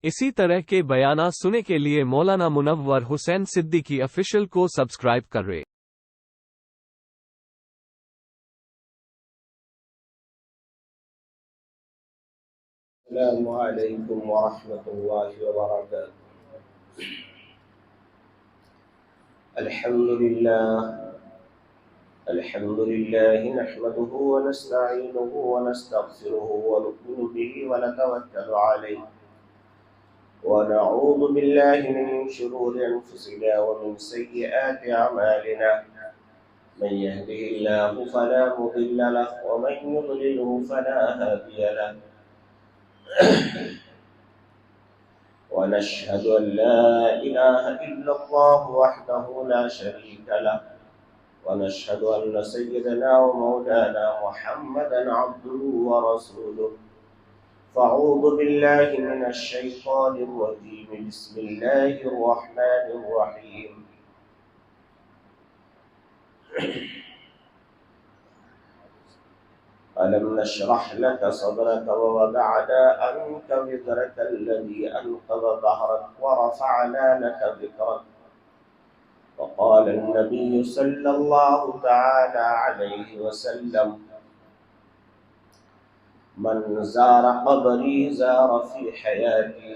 اسی طرح کے بیانات سننے کے لیے مولانا منور حسین صدیقی آفیشل کو سبسکرائب کریں۔ السلام علیکم ورحمۃ اللہ وبرکاتہ۔ الحمد للہ نحمده ونستعینه ونستغفره ونؤمن به ونتوکل علیہ ونعوذ باللہ من شرور انفسنا ومن سیئات اعمالنا، من يهده الله فلا مضل له ومن يضلله فلا هادي له، ونشهد أن لا إله إلا الله وحده لا شريك له، ونشهد أن سيدنا ومولانا محمدا عبده ورسوله، فأعوذ بالله من الشيطان الرجيم، بسم الله الرحمن الرحيم۔ ألم نشرح لك صدرك ووضعنا عنك وزرك الذي أنقض ظهرك ورفعنا لك ذكرك، وقال النبي صلى الله تعالى عليه وسلم: من زار قبري زار في حياتي،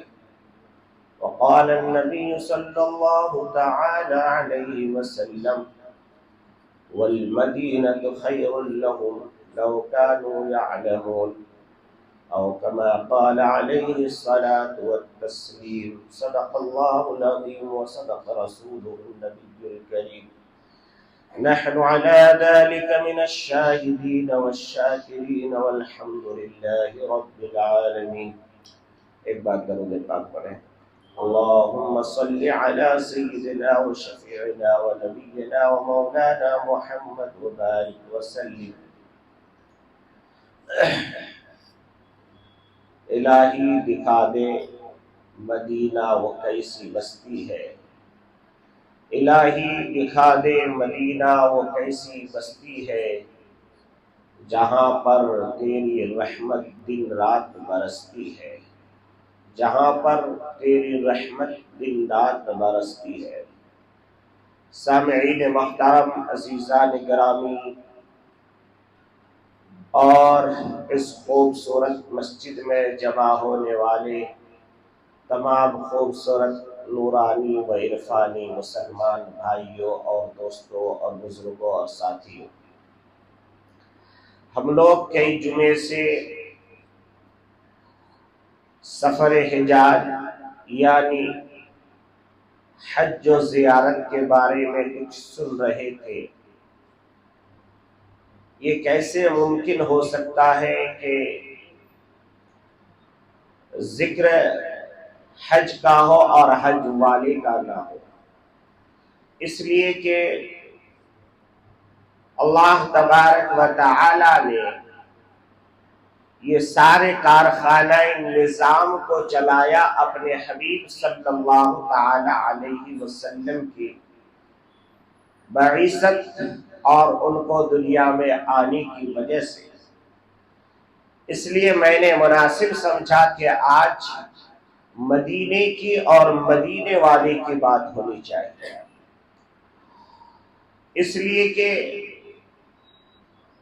وقال النبي صلى الله تعالى عليه وسلم: والمدينة خير لهم لو كانوا يعلمون، أو كما قال عليه الصلاة والتسليم۔ صدق الله العظيم وصدق رسوله النبي الكريم، نحن على ذلك من الشاهدين والشاكرين والحمد لله رب العالمين۔ ایک بات درود پاک پڑھیں۔ اللهم صل على سيدنا وشفيعنا ونبينا ومولانا محمد وبارك وسلم۔ الہی دکھا دے مدینہ وہ کیسی بستی ہے، الہی دکھا دے مدینہ وہ کیسی بستی ہے، جہاں پر تیری رحمت دن رات برستی ہے، جہاں پر تیری رحمت دن رات برستی ہے۔ سامعین محترم، عزیزان گرامی، اور اس خوبصورت مسجد میں جمع ہونے والے تمام خوبصورت نورانی و عرفانی مسلمان بھائیوں اور دوستوں اور بزرگوں اور ساتھیوں، ہم لوگ کئی جمعے سے سفر حجاج یعنی حج و زیارت کے بارے میں کچھ سن رہے تھے۔ یہ کیسے ممکن ہو سکتا ہے کہ ذکر حج کا ہو اور حج والے کا نہ ہو؟ اس لیے کہ اللہ تبارک و تعالی نے یہ سارے کارخانہ نظام کو چلایا اپنے حبیب صلی اللہ تعالی علیہ وسلم کی بعثت اور ان کو دنیا میں آنے کی وجہ سے۔ اس لیے میں نے مناسب سمجھا کہ آج مدینے کی اور مدینے والے کی بات ہونی چاہیے، اس لیے کہ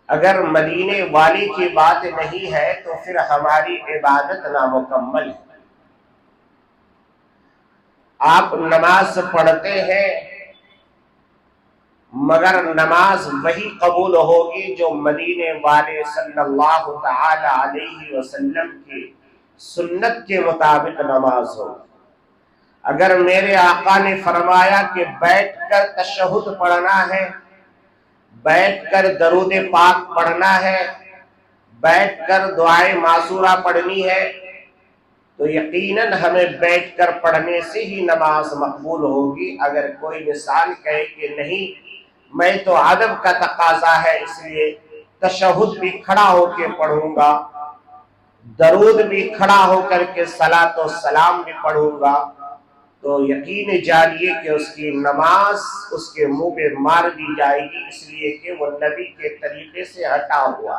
اگر مدینے والی کی بات نہیں ہے تو پھر ہماری عبادت نامکمل ہے۔ آپ نماز پڑھتے ہیں مگر نماز وہی قبول ہوگی جو مدینے والے صلی اللہ تعالی علیہ وسلم کی سنت کے مطابق نماز ہو۔ اگر میرے آقا نے فرمایا کہ بیٹھ کر تشہد پڑھنا ہے، بیٹھ کر درود پاک پڑھنا ہے، بیٹھ کر دعائے معصورہ پڑھنی ہے، تو یقیناً ہمیں بیٹھ کر پڑھنے سے ہی نماز مقبول ہوگی۔ اگر کوئی مثال کہے کہ نہیں میں تو ادب کا تقاضا ہے اس لیے تشہد بھی کھڑا ہو کے پڑھوں گا، درود بھی کھڑا ہو کر کے صلاۃ و سلام بھی پڑھوں گا، تو یقین جانیے کہ اس کی نماز اس کے منہ پہ مار دی جائے گی، اس لیے کہ وہ نبی کے طریقے سے ہٹا ہوا۔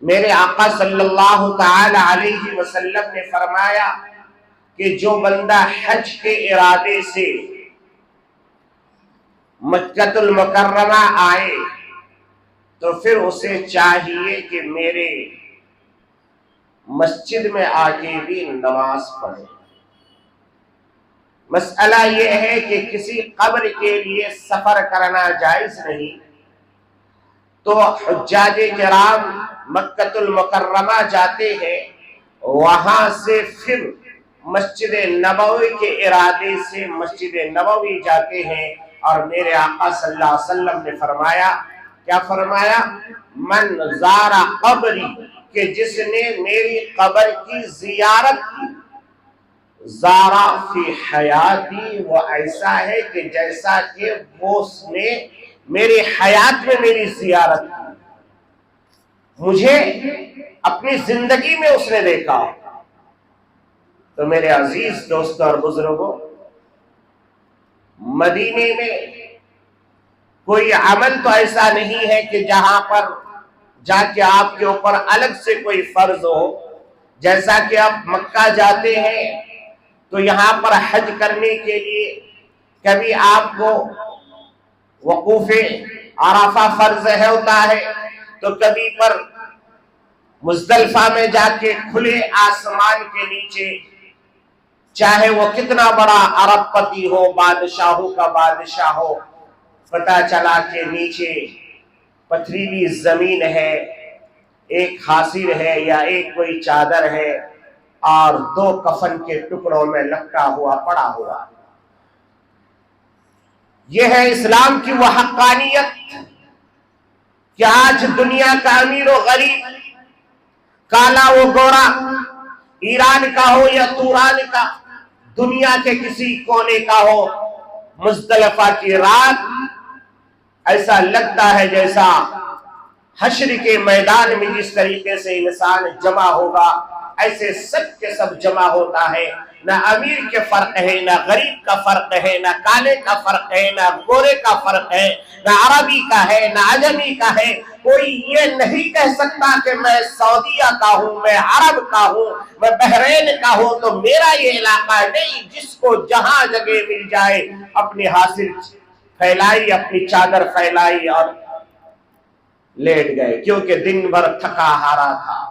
میرے آقا صلی اللہ تعالی علیہ وسلم نے فرمایا کہ جو بندہ حج کے ارادے سے مکۃ المکرمہ آئے تو پھر اسے چاہیے کہ میرے مسجد میں آ کے بھی نماز پڑھے۔ مسئلہ یہ ہے کہ کسی قبر کے لیے سفر کرنا جائز نہیں، تو حجاج کرام مکۃ المکرمہ جاتے ہیں، وہاں سے پھر مسجد نبوی کے ارادے سے مسجد نبوی جاتے ہیں، اور میرے آقا صلی اللہ علیہ وسلم نے فرمایا، کیا فرمایا؟ من زار قبری، کہ جس نے میری قبر کی زیارت کی، زارا فی حیاتی، وہ ایسا ہے کہ جیسا کہ وہ اس نے میری حیات میں میری زیارت کی، مجھے اپنی زندگی میں اس نے دیکھا۔ تو میرے عزیز دوستوں اور بزرگوں، مدینے میں کوئی عمل تو ایسا نہیں ہے کہ جہاں پر جا کے آپ کے اوپر الگ سے کوئی فرض ہو۔ جیسا کہ آپ مکہ جاتے ہیں تو یہاں پر حج کرنے کے لیے کبھی آپ کو وقوف عرفہ فرض ہے ہوتا ہے، تو کبھی پر مزدلفہ میں جا کے کھلے آسمان کے نیچے، چاہے وہ کتنا بڑا عرب پتی ہو، بادشاہوں کا بادشاہ ہو، پتہ چلا کہ نیچے پتھریلی زمین ہے، ایک خاصر ہے یا ایک کوئی چادر ہے، اور دو کفن کے ٹکڑوں میں لپٹا ہوا پڑا ہوا۔ یہ ہے اسلام کی وہ حقانیت کہ آج دنیا کا امیر و غریب، کالا و گورا، ایران کا ہو یا توران کا، دنیا کے کسی کونے کا ہو، مزدلفہ کی رات ایسا لگتا ہے جیسا حشر کے میدان میں جس طریقے سے انسان جمع ہوگا، ایسے سب کے سب جمع ہوتا ہے۔ نہ امیر کے فرق ہے، نہ غریب کا فرق ہے، نہ کالے کا فرق ہے، نہ گورے کا فرق ہے، نہ عربی کا ہے، نہ عجمی کا ہے۔ کوئی یہ نہیں کہہ سکتا کہ میں سعودیہ کا ہوں، میں عرب کا ہوں، میں بحرین کا ہوں تو میرا یہ علاقہ نہیں۔ جس کو جہاں جگہ مل جائے اپنی حاصل پھیلائی، اپنی چادر پھیلائی اور لیٹ گئے، کیونکہ دن بھر تھکا ہارا تھا۔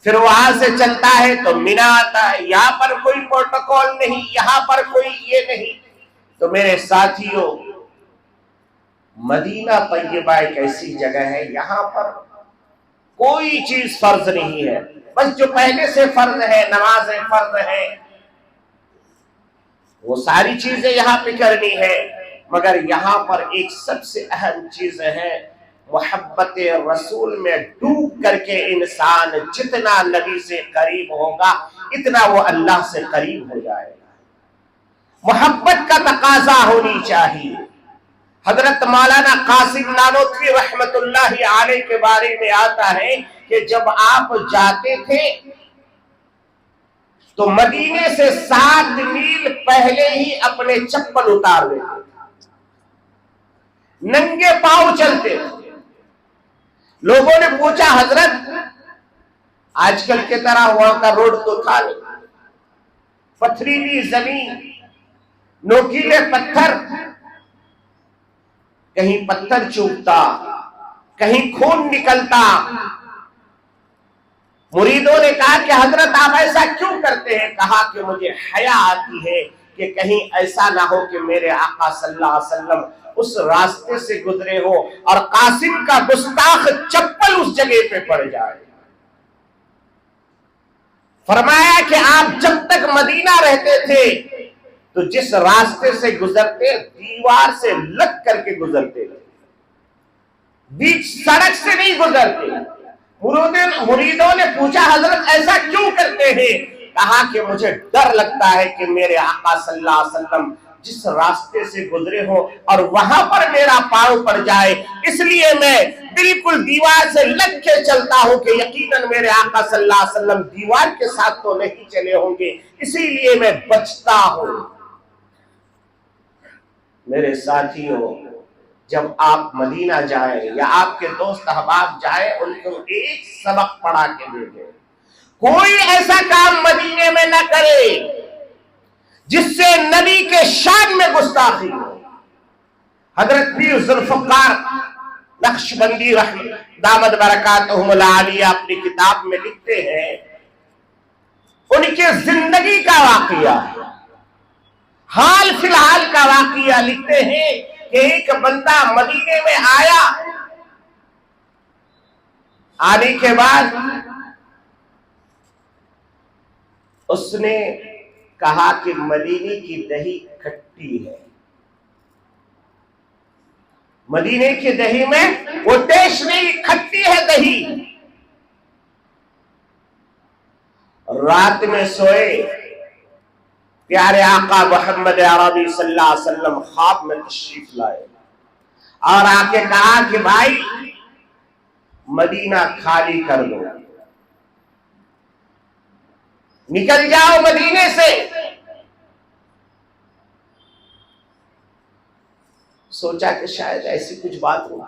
پھر وہاں سے چلتا ہے تو مینا آتا ہے، یہاں پر کوئی پروٹوکول نہیں، یہاں پر کوئی یہ نہیں۔ تو میرے ساتھیوں، مدینہ طیبہ ایک ایسی جگہ ہے، یہاں پر کوئی چیز فرض نہیں ہے، بس جو پہلے سے فرض ہے، نمازیں فرض ہے، وہ ساری چیزیں یہاں پہ کرنی ہے، مگر یہاں پر ایک سب سے اہم چیز ہے، محبت رسول میں ڈوب کر کے انسان جتنا نبی سے قریب ہوگا اتنا وہ اللہ سے قریب ہو جائے گا۔ محبت کا تقاضا ہونی چاہیے۔ حضرت مولانا قاسم نانوتوی رحمت اللہ علیہ کے بارے میں آتا ہے کہ جب آپ جاتے تھے تو مدینے سے 7 میل پہلے ہی اپنے چپل اتار دیتے، ننگے پاؤں چلتے تھے۔ لوگوں نے پوچھا، حضرت آج کل کی طرح وہاں کا روڈ تو تھا نہیں، پتھریلی زمین، نوکیلے پتھر، کہیں پتھر چوبتا، کہیں خون نکلتا۔ مریدوں نے کہا کہ حضرت آپ ایسا کیوں کرتے ہیں؟ کہا کہ مجھے حیا آتی ہے کہ کہیں ایسا نہ ہو کہ میرے آقا صلی اللہ علیہ وسلم اس راستے سے گزرے ہو اور قاسم کا گستاخ چپل اس جگہ پہ پڑ جائے۔ فرمایا کہ آپ جب تک مدینہ رہتے تھے تو جس راستے سے گزرتے دیوار سے لگ کر کے گزرتے تھے، بیچ سڑک سے نہیں گزرتے۔ مریدوں نے پوچھا، حضرت ایسا کیوں کرتے ہیں؟ کہا کہ مجھے ڈر لگتا ہے کہ میرے آقا صلی اللہ علیہ وسلم جس راستے سے گزرے ہو اور وہاں پر میرا پاؤں پڑ جائے، اس لیے میں بالکل دیوار سے لگ کے چلتا ہوں کہ یقیناً میرے آقا صلی اللہ علیہ وسلم دیوار کے ساتھ تو نہیں چلے ہوں گے، اسی لیے میں بچتا ہوں۔ میرے ساتھیوں، جب آپ مدینہ جائیں یا آپ کے دوست احباب جائیں، ان کو ایک سبق پڑھا کے دے دیں۔ کوئی ایسا کام مدینے میں نہ کرے جس سے نبی کے شان میں گستاخی ہو۔ حضرت پیر ذوالفقار نقشبندی دامت برکاتہم العالیہ اپنی کتاب میں لکھتے ہیں، ان کے زندگی کا واقعہ، حال فی الحال کا واقعہ لکھتے ہیں کہ ایک بندہ مدینے میں آیا، آنے کے بعد اس نے کہا کہ مدینے کی دہی کھٹی ہے، مدینے کی دہی میں وہ ٹیسٹ نہیں، کھٹی ہے دہی۔ رات میں سوئے، پیارے آقا محمد عربی صلی اللہ علیہ وسلم خواب میں تشریف لائے اور آ کے کہا کہ بھائی مدینہ خالی کر دو، نکل جاؤ مدینے سے۔ سوچا کہ شاید ایسی کچھ بات ہو۔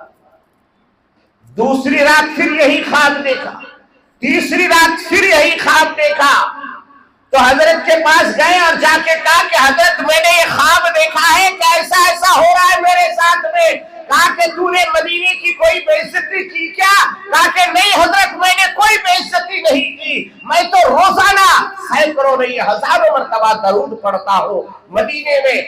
دوسری رات پھر یہی خواب دیکھا، تیسری رات پھر یہی خواب دیکھا، تو حضرت کے پاس گئے اور جا کے کہا کہ حضرت میں نے یہ خواب دیکھا ہے کہ ایسا ایسا ہو رہا ہے میرے ساتھ میں۔ کہا کہ تو نے مدینے کی کوئی بے عزتی کی کیا؟ کہا کہ نہیں حضرت میں نے کوئی بے عزتی نہیں کی، میں تو روزانہ سینکڑوں نہیں ہزاروں مرتبہ درود پڑھتا ہوں، مدینے میں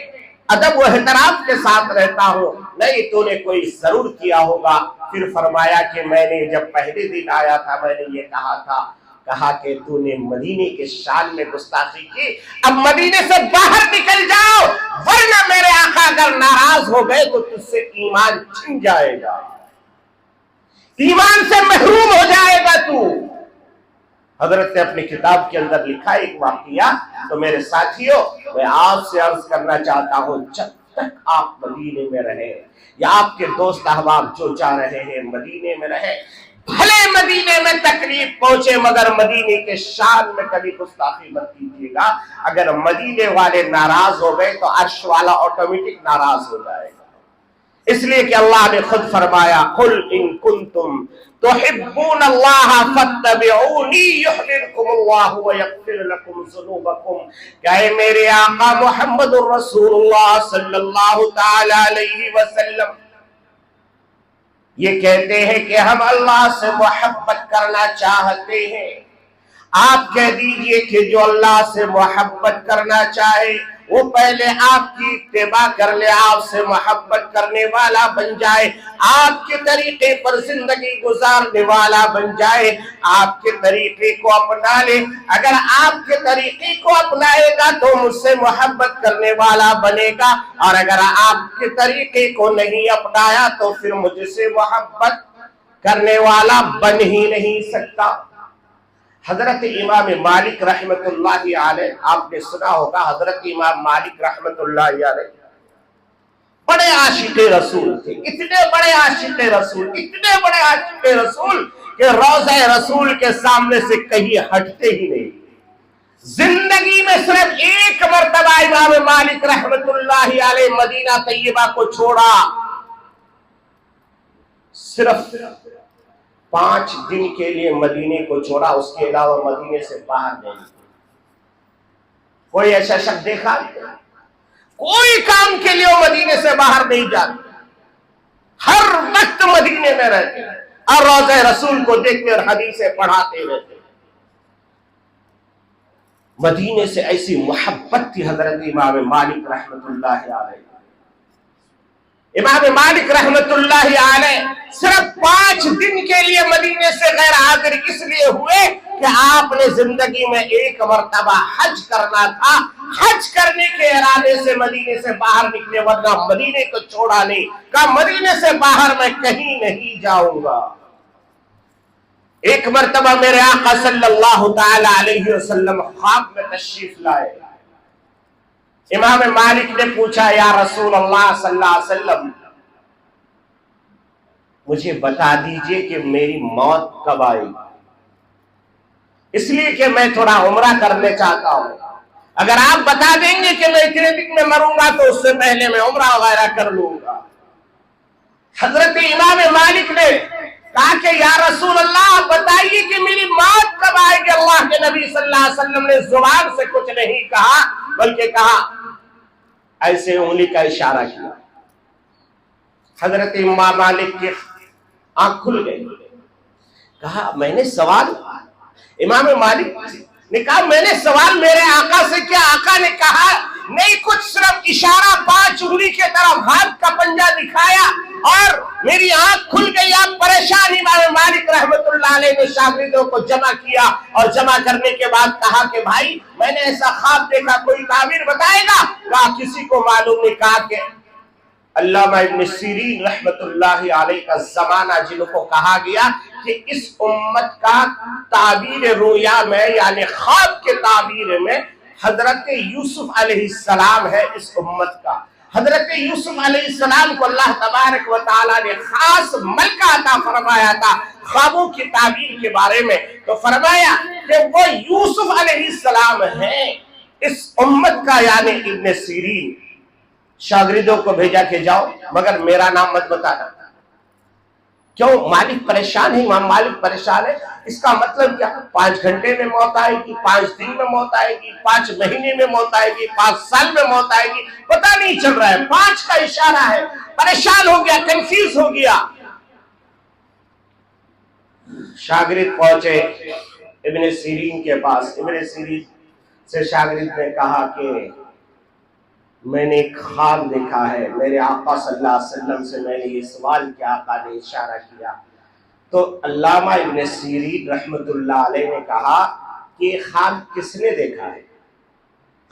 ادب و احترام کے ساتھ رہتا ہوں، نہیں تو نے کوئی ضرور کیا ہوگا۔ پھر فرمایا کہ میں نے جب پہلے دن آیا تھا میں نے یہ کہا تھا، کہا کہ تو نے مدینے کے شان میں گستاخی کی، اب مدینے سے باہر نکل جاؤ ورنہ میرے آقا اگر ناراض ہو گئے تو تجھ سے ایمان چھن جائے گا، ایمان سے محروم ہو جائے گا تو۔ حضرت نے اپنی کتاب کے اندر لکھا ایک واقعہ، تو میرے ساتھیوں میں آپ سے عرض کرنا چاہتا ہوں، جب تک آپ مدینے میں رہیں یا آپ کے دوست احباب جو چاہ رہے ہیں مدینے میں رہیں، بھلے مدینے میں تکلیف پہنچے مگر مدینے کے شان میں کبھی گستاخی مت کیجیے گا۔ اگر مدینے والے ناراض ہو گئے تو عرش والا آٹومیٹک ناراض ہو جائے گا، اس لیے کہ اللہ نے خود فرمایا قل ان کنتم تحبون اللہ فاتبعونی یحببکم اللہ ویغفر لکم ذنوبکم، کہ اے میرے آقا محمد الرسول اللہ صلی اللہ تعالی علیہ وسلم یہ کہتے ہیں کہ ہم اللہ سے محبت کرنا چاہتے ہیں، آپ کہہ دیجئے کہ جو اللہ سے محبت کرنا چاہے وہ پہلے آپ کی اتباع کر لے، آپ سے محبت کرنے والا بن جائے، آپ کے طریقے پر زندگی گزارنے والا بن جائے، آپ کے طریقے کو اپنا لے۔ اگر آپ کے طریقے کو اپنائے گا تو مجھ سے محبت کرنے والا بنے گا، اور اگر آپ کے طریقے کو نہیں اپنایا تو پھر مجھ سے محبت کرنے والا بن ہی نہیں سکتا۔ حضرت امام مالک رحمت اللہ علیہ، آپ نے سنا ہوگا حضرت امام مالک رحمت اللہ علیہ بڑے عاشق رسول تھے، اتنے بڑے عاشق رسول، اتنے بڑے عاشق رسول کہ روضہ رسول کے سامنے سے کہیں ہٹتے ہی نہیں۔ زندگی میں صرف ایک مرتبہ امام مالک رحمت اللہ علیہ مدینہ طیبہ کو چھوڑا، صرف 5 دن کے لیے مدینے کو چھوڑا، اس کے علاوہ مدینے سے باہر نہیں۔ کوئی ایسا شخص دیکھا؟ کوئی کام کے لیے وہ مدینے سے باہر نہیں جاتے، ہر وقت مدینے میں رہتے اور روضہ رسول کو دیکھتے اور حدیثیں پڑھاتے رہتے۔ مدینے سے ایسی محبت تھی حضرت امام مالک رحمت اللہ علیہ۔ امام مالک رحمت اللہ علیہ صرف 5 دن کے لیے مدینے سے غیر حاضر اس لیے ہوئے کہ آپ نے زندگی میں ایک مرتبہ حج کرنا تھا، حج کرنے کے ارادے سے مدینے سے باہر نکلے، ورنہ مدینے کو چھوڑا نہیں، کہا مدینے سے باہر میں کہیں نہیں جاؤں گا۔ ایک مرتبہ میرے آقا صلی اللہ تعالی علیہ وسلم خواب میں تشریف لائے، امام مالک نے پوچھا یا رسول اللہ صلی اللہ علیہ وسلم مجھے بتا دیجئے کہ میری موت کب آئے گی، اس لیے کہ میں تھوڑا عمرہ کرنے چاہتا ہوں، اگر آپ بتا دیں گے کہ میں اتنے دن میں مروں گا تو اس سے پہلے میں عمرہ وغیرہ کر لوں گا۔ حضرت امام مالک نے کہا کہ یا رسول اللہ آپ بتائیے کہ میری موت کب آئے گی؟ اللہ کے نبی صلی اللہ علیہ وسلم نے زبان سے کچھ نہیں کہا بلکہ کہا ایسے انگلی کا اشارہ کیا. حضرت امام مالک کی آنکھ کھل گئی. کہا میں نے سوال، امام مالک نے کہا میں نے سوال میرے آقا سے کیا؟ آقا نے کہا نہیں کچھ، صرف اشارہ 5 انگلی کے طرف ہاتھ کا پنجہ دکھایا اور میری آنکھ کھل گئی. آپ پریشان. امام مالک رحمت اللہ علیہ نے شاگردوں کو جمع کیا اور جمع کرنے کے بعد کہا کہ بھائی میں نے ایسا خواب دیکھا، کوئی تعبیر بتائے گا؟ کہا کسی کو معلوم نہیں. کہا کہ علامہ ابن سیرین رحمت اللہ علیہ کا زمانہ جن کو کہا گیا کہ اس امت کا تعبیر رویا میں یعنی خواب کے تعبیر میں حضرت یوسف علیہ السلام ہے. اس امت کا حضرت یوسف علیہ السلام کو اللہ تبارک و تعالی نے خاص ملکہ عطا فرمایا تھا خوابوں کی تعبیر کے بارے میں. تو فرمایا کہ وہ یوسف علیہ السلام ہیں اس امت کا یعنی ابن سیرین. شاگردوں کو بھیجا کہ جاؤ مگر میرا نام مت بتانا. کیوں؟ مالک پریشان ہے. امام مالک پریشان ہے. اس کا مطلب کیا؟ 5 گھنٹے میں موت آئے گی، 5 دن میں موت آئے گی، 5 مہینے میں موت آئے گی، 5 سال میں موت آئے گی، پتہ نہیں چل رہا ہے. 5 کا اشارہ ہے. پریشان ہو گیا، کنفیوز ہو گیا. شاگرد پہنچے ابن سیرین کے پاس. ابن سیرین سے شاگرد نے کہا کہ میں نے ایک خواب دیکھا ہے، میرے آقا صلی اللہ علیہ وسلم سے میں نے یہ سوال کیا، آقا نے اشارہ کیا. تو علامہ ابن سیرین رحمت اللہ علیہ نے کہا کہ یہ خواب کس نے دیکھا ہے؟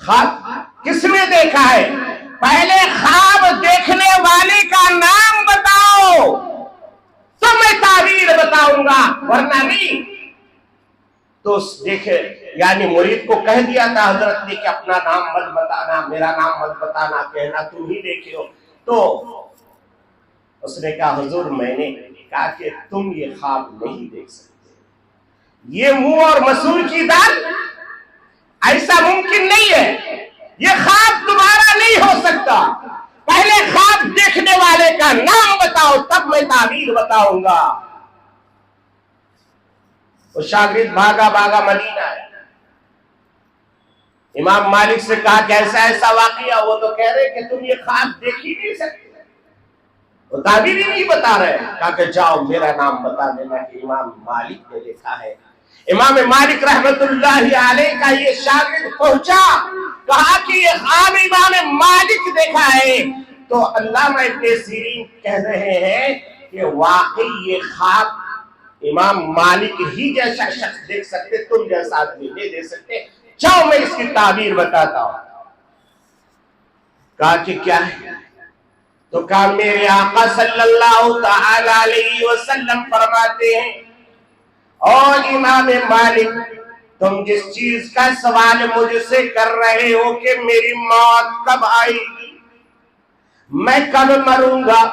خواب کس نے دیکھا ہے؟ پہلے خواب دیکھنے والے کا نام بتاؤ تو میں تعبیر بتاؤں گا، ورنہ نہیں. تو دیکھے یعنی مرید کو کہہ دیا تھا حضرت نے کہ اپنا نام مت بتانا، میرا نام مت بتانا، کہنا تم ہی دیکھے ہو. تو اس نے کہا حضور میں نے کہا کہ تم یہ خواب نہیں دیکھ سکتے، یہ منہ اور مسور کی دال، ایسا ممکن نہیں ہے، یہ خواب تمہارا نہیں ہو سکتا. پہلے خواب دیکھنے والے کا نام بتاؤ تب میں تعبیر بتاؤں گا. وہ شاگرد بھاگا بھاگا مدینہ ہے. امام مالک سے کہا کہ ایسا ایسا واقعہ. وہ تو کہہ رہے کہ تم یہ خواب دیکھ ہی نہیں سکتے، وہ تعبیر ہی نہیں بتا رہے. کہا کہ جاؤ میرا نام بتا دینا کہ امام مالک نے دیکھا ہے. امام مالک رحمت اللہ علیہ کا یہ شاگرد پہنچا، کہا کہ یہ خواب امام مالک دیکھا ہے. تو علامہ ابن سیرین کہہ رہے ہیں کہ واقعی یہ خواب امام مالک ہی جیسا شخص دیکھ سکتے، تم جیسا آدمی نہیں دیکھ سکتے. جاؤ میں اس کی تعبیر بتاتا ہوں. کہا کہ کیا ہے؟ تو کہا میرے آقا صلی اللہ تعالی علیہ وسلم فرماتے ہیں اور امام مالک تم جس چیز کا سوال مجھ سے کر رہے ہو کہ میری موت کب آئے گی، میں کب مروں گا،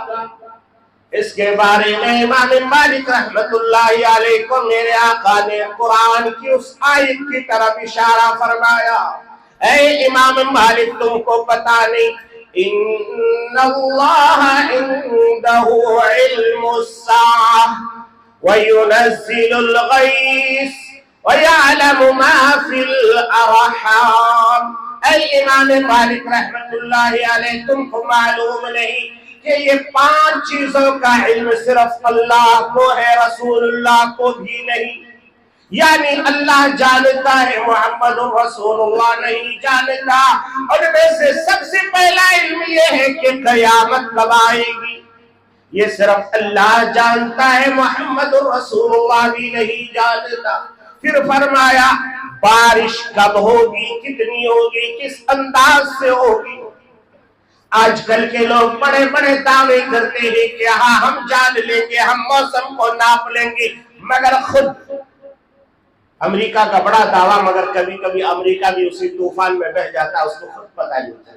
اس کے بارے میں امام مالک رحمت اللہ علیہ کو میرے آقا نے قرآن کی اس آیت کی طرف اشارہ فرمایا. اے امام مالک تم کو پتا نہیں، ان اللہ عنده علم الساعة وينزل الغيث ويعلم ما في الارحام. اے امام مالک رحمت اللہ علیہ تم کو معلوم نہیں کہ یہ 5 چیزوں کا علم صرف اللہ کو ہے، رسول اللہ کو بھی نہیں. یعنی اللہ جانتا ہے، محمد رسول اللہ نہیں جانتا. اور میں سے سب سے پہلا علم یہ ہے کہ قیامت کب آئے گی، یہ صرف اللہ جانتا ہے، محمد رسول اللہ بھی نہیں جانتا. پھر فرمایا بارش کب ہوگی، کتنی ہوگی، کس انداز سے ہوگی. آج کل کے لوگ بڑے بڑے دعوے کرتے ہیں کہ ہاں ہم جان لیں گے، ہم موسم کو ناپ لیں گے، مگر خود امریکہ کا بڑا دعویٰ، مگر کبھی کبھی امریکہ بھی اسی طوفان میں بہہ جاتا ہے، اس کو خود پتہ نہیں چلتا.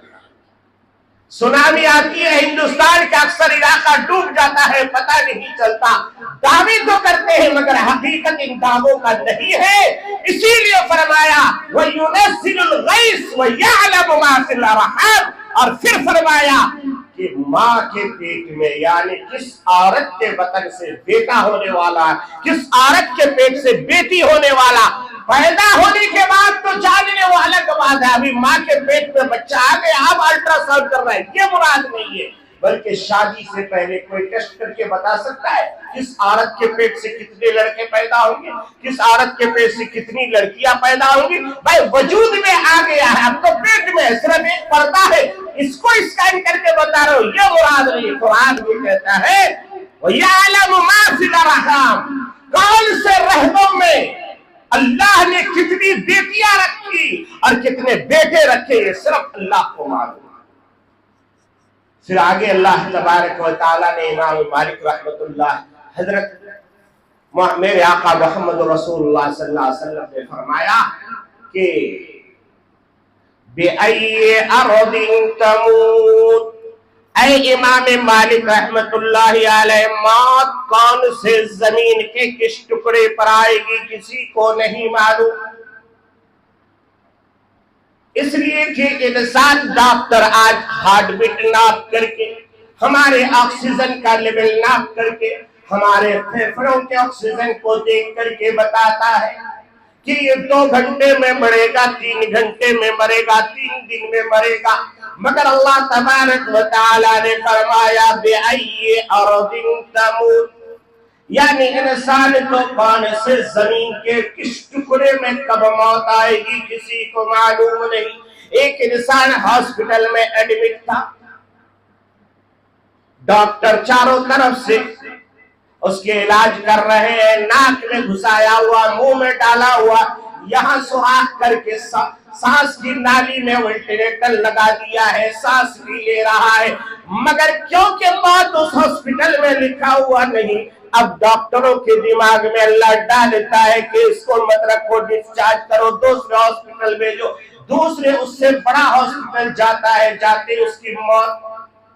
سونامی آتی ہے، ہندوستان کا اکثر علاقہ ڈوب جاتا ہے، پتہ نہیں چلتا. دعوے تو کرتے ہیں مگر حقیقت ان دعووں کا نہیں ہے. اسی لیے فرمایا وَيُنَزِّلُ الْغَيْثَ وَيَعْلَمُ مَا فِي الْأَرْحَامِ. اور پھر فرمایا کہ ماں کے پیٹ میں یعنی کس عورت کے بطن سے بیٹا ہونے والا ہے، کس عورت کے پیٹ سے بیٹی ہونے والا، پیدا ہونے کے بعد تو جاننے وہ الگ بات ہے، ابھی ماں کے پیٹ میں بچہ آ گیا اب الٹرا ساؤنڈ کر رہا ہے، یہ مراد نہیں ہے، بلکہ شادی سے پہلے کوئی ٹیسٹ کر کے بتا سکتا ہے کس عورت کے پیٹ سے کتنے لڑکے پیدا ہوں گے، کس عورت کے پیٹ سے کتنی لڑکیاں پیدا ہوں گی؟ بھائی وجود میں آ گیا ہے، اب تو پیٹ میں صرف ایک پردہ ہے، اس کو اسکین کر کے بتا رہا ہوں، یہ مراد نہیں۔ قرآن بھی کہتا ہے وَيَعْلَمُ مَا فِي الْأَرْحَامِ، کون سے رحموں میں اللہ نے کتنی بیٹیاں رکھی اور کتنے بیٹے رکھے، یہ صرف اللہ کو معلوم۔ پھر آگے اللہ تبارک و تعالیٰ نے امام مالک رحمۃ اللہ حضرت میرے آقا محمد رسول اللہ صلی اللہ علیہ وسلم نے فرمایا کہ بِأَيِّ أَرْضٍ تَمُوتُ، اے امام مالک رحمۃ اللہ علیہ، موت کون سے زمین کے کس ٹکڑے پر آئے گی کسی کو نہیں معلوم، اس لیے کہ انسان ڈاکٹر آج ہارٹ بیٹ ناپ کر کے، ہمارے آکسیجن کا لیول ناپ کر کے، ہمارے پھیپھڑوں کے آکسیجن کو دیکھ کر کے بتاتا ہے کہ یہ 2 گھنٹے میں مرے گا، 3 گھنٹے میں مرے گا، 3 دن میں مرے گا، مگر اللہ تبارک و تعالی نے فرمایا بِأَيِّ أَرْضٍ تَمُوتُ، یعنی انسان کو کون سے زمین کے کس ٹکڑے میں کب موت آئے گی کسی کو معلوم نہیں۔ ایک انسان ہاسپٹل میں ایڈمٹ تھا، ڈاکٹر چاروں طرف سے اس کے علاج کر رہے ہیں، ناک میں گھسایا ہوا، منہ میں ڈالا ہوا، یہاں سوراخ کر کے سانس کی نالی میں وینٹیلیٹر لگا دیا ہے، سانس بھی لے رہا ہے، مگر کیونکہ موت اس ہاسپٹل میں لکھا ہوا نہیں، اب ڈاکٹروں کے دماغ میں اللہ ڈالتا ہے کہ اس کو مت رکھو، ڈسچارج کرو، دوسرے ہاسپٹل بھیجو، دوسرے اس سے بڑا ہاسپٹل جاتا ہے، جاتے اس کی موت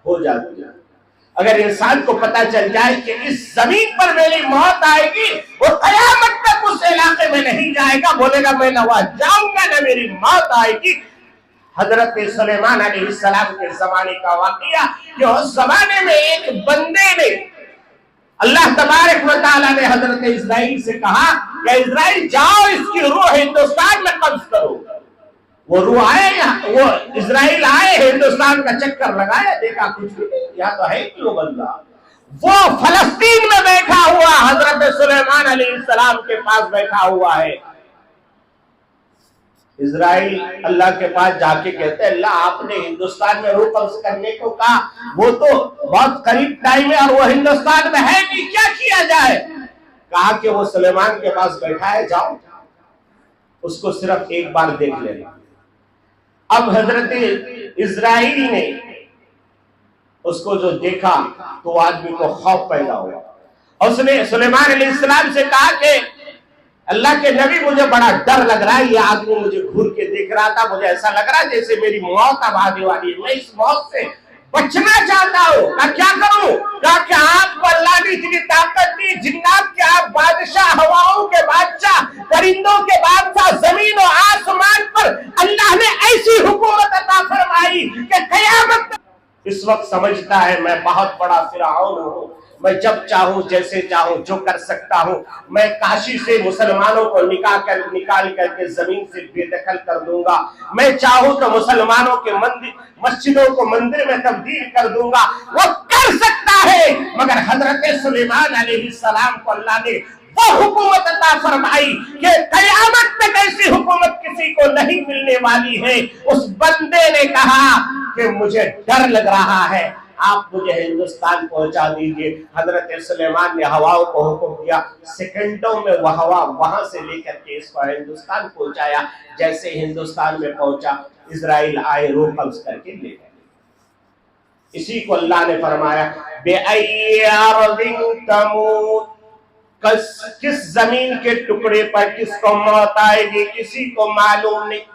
ہو جاتی ہے۔ اگر انسان کو پتا چل جائے کہ اس زمین پر میری موت آئے گی، وہ قیامت تک اس علاقے میں نہیں جائے گا، بولے گا میں نہ وہاں جاؤں گا نہ میری موت آئے گی۔ حضرت سلیمان علیہ السلام کے زمانے کا واقعہ کہ اس زمانے میں ایک بندے نے اللہ تبارک و تعالیٰ نے حضرت اسرائیل سے کہا کہ اسرائیل جاؤ اس کی روح ہندوستان میں قبض کرو۔ وہ روح آئے، وہ اسرائیل آئے، ہندوستان کا چکر لگایا، دیکھا کچھ بھی نہیں، یہاں تو ہے کیوں بندہ، وہ فلسطین میں بیٹھا ہوا حضرت سلیمان علیہ السلام کے پاس بیٹھا ہوا ہے۔ اسرائیل اللہ کے پاس جا کے کہتے ہیں اللہ آپ نے ہندوستان میں روح قبض کرنے کو کہا، وہ تو بہت قریب ٹائم ہے اور وہ ہندوستان میں ہے نہیں، کیا کیا جائے؟ کہا کہ وہ سلیمان کے پاس بیٹھا ہے، جاؤ اس کو صرف ایک بار دیکھ لینا۔ اب حضرت اسرائیل نے اس کو جو دیکھا تو آدمی کو خوف پیدا ہوا، اور اس نے سلیمان علیہ السلام سے کہا کہ اللہ کے نبی مجھے بڑا ڈر لگ رہا ہے، یہ آدمی مجھے گھور کے دیکھ رہا تھا، مجھے ایسا لگ رہا ہے جیسے میری موت اب آنے والی ہے، میں اس موت سے بچنا چاہتا ہوں، میں کیا کروں؟ کہا کہ آپ کو اللہ نے اتنی طاقت دی، جنات کے آپ بادشاہ، ہواؤں کے بادشاہ، پرندوں کے بادشاہ، زمین و آسمان پر اللہ نے ایسی حکومت عطا فرمائی کہ قیامت اس وقت سمجھتا ہے میں بہت بڑا فرعون ہوں، میں جب چاہوں جیسے چاہوں جو کر سکتا ہوں، میں کاشی سے مسلمانوں کو نکال کر کے زمین سے بے دخل کر دوں گا، میں چاہوں تو مسلمانوں کے مسجدوں کو مندر میں تبدیل کر دوں گا، وہ کر سکتا ہے، مگر حضرت سلیمان علیہ السلام کو اللہ نے وہ حکومت عطا فرمائی کہ قیامت تک ایسی حکومت کسی کو نہیں ملنے والی ہے۔ اس بندے نے کہا کہ مجھے ڈر لگ رہا ہے، آپ مجھے ہندوستان پہنچا دیجئے۔ حضرت سلیمان نے ہواؤں کو حکم دیا، سیکنڈوں میں وہ ہوا وہاں سے لے کر کے اس کو ہندوستان پہنچایا۔ جیسے ہندوستان میں پہنچا، اسرائیل آئے، روح قبض کر کے لے گئے۔ اسی کو اللہ نے فرمایا بِأَيِّ أَرْضٍ تَمُوتُ، کس زمین کے ٹکڑے پر کس کو موت آئے گی کسی کو معلوم نہیں۔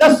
10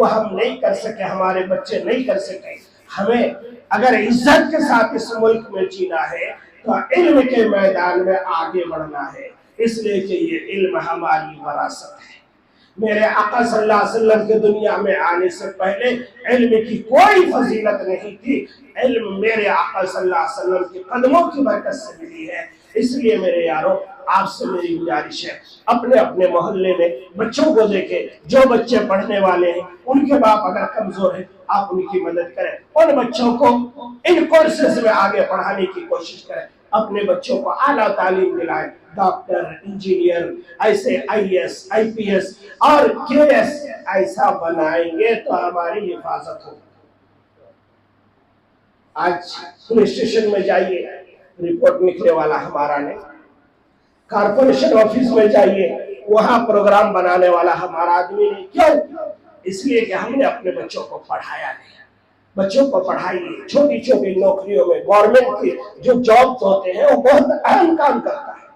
وہ ہم نہیں کر سکے، ہمارے بچے نہیں کر سکے۔ ہمیں اگر عزت کے ساتھ اس ملک میں جینا ہے تو علم کے میدان میں آگے بڑھنا ہے، اس لیے کہ یہ علم ہماری وراثت ہے۔ میرے آقا صلی اللہ علیہ وسلم کے دنیا میں آنے سے پہلے علم کی کوئی فضیلت نہیں تھی، علم میرے آقا صلی اللہ علیہ وسلم کے قدموں کی برکت سے ملی ہے۔ اس لیے میرے یارو، آپ سے میری گزارش ہے، اپنے اپنے محلے میں بچوں کو دیکھیں، جو بچے پڑھنے والے ہیں، ان کے باپ اگر کمزور ہیں آپ ان کی مدد کریں، ان بچوں کو ان کورسز میں آگے پڑھانے کی کوشش کریں، اپنے بچوں کو اعلیٰ تعلیم دلائیں، ڈاکٹر، انجینئر، ایسے IAS IPS اور KS ایسا بنائیں گے تو ہماری حفاظت ہوگی۔ آج پولیس اسٹیشن میں جائیے، رپورٹ لکھنے والا ہمارا نہیں، کارپوریشن آفس میں جائیے، وہاں پروگرام بنانے والا ہمارا آدمی نہیں۔ کیوں؟ اس لیے کہ ہم نے اپنے بچوں کو پڑھایا نہیں۔ بچوں کو پڑھائیے، چھوٹی چھوٹی نوکریوں میں گورنمنٹ کی جو جابز ہوتے ہیں وہ بہت اہم کام کرتا ہے۔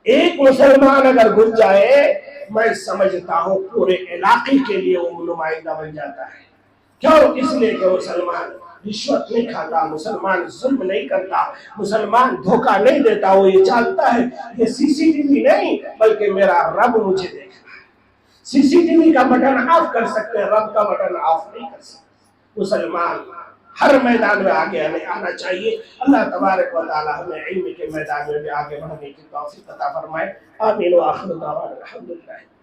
ایک مسلمان اگر گھس جائے، میں سمجھتا ہوں پورے علاقے کے لیے وہ نمائندہ بن جاتا ہے۔ کیوں؟ اس لیے کہ مسلمان رشوت نہیں کھاتا، مسلمان ظلم نہیں کرتا، مسلمان دھوکہ نہیں دیتا، وہ یہ جانتا ہے یہ CCTV نہیں بلکہ میرا رب مجھے دیکھ رہا ہے۔ CCTV کا بٹن آف کر سکتے ہیں، رب کا بٹن آف نہیں کر سکتے۔ مسلمان ہر میدان میں آگے آنا چاہیے۔ اللہ تبارک و تعالی ہمیں علم کے میدان میں بھی آگے بڑھنے کی توفیق عطا فرمائے۔ آمین و آخر دعوانا الحمدللہ۔